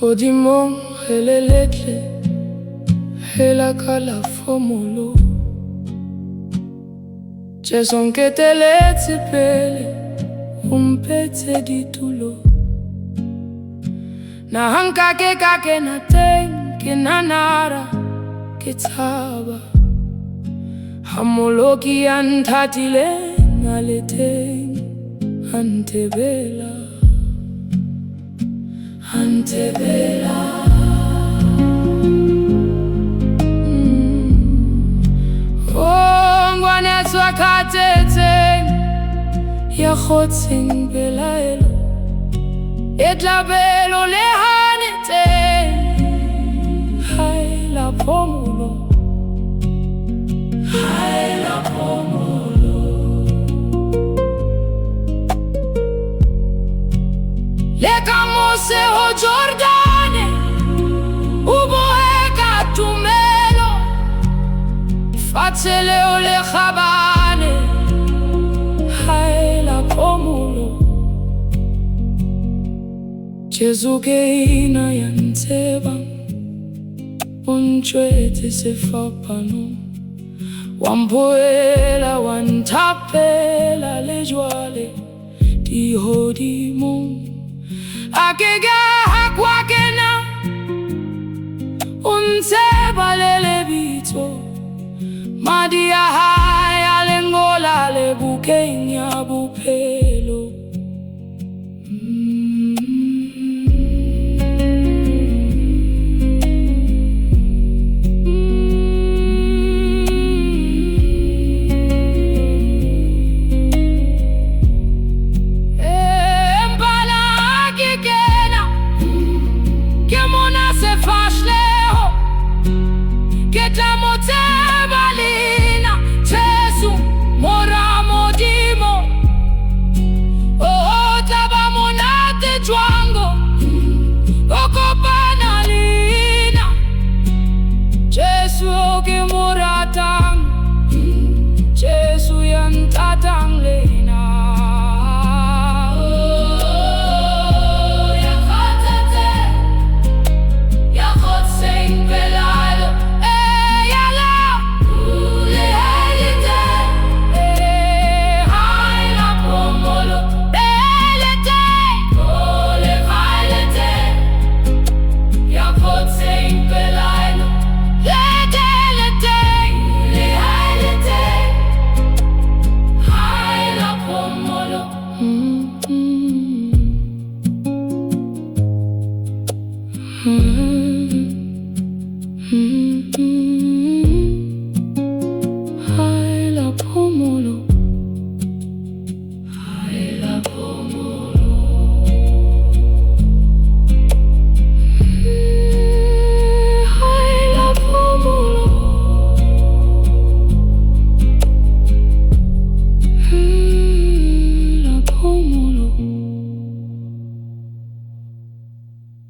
Odimong heleletle hela kala fomolo Chesonketele pele umpete ditulo Na hanka ke kake na ten ke nanara kitaba Hamoloki antatile nalete antebela Oh, ngwanetswa khatetseng ya khotseng belaelo etlabelo le hanetseng hai la phomolo le camose ho Giordane uboeka tumelo fatsele o le khabane hai la phomolo Jesuke ina yantseba unchwete sefapano wamboela wantapela le jwale di hodimo Akega hakwakena unseba lele bito Madia haya lengola le bukenya bupe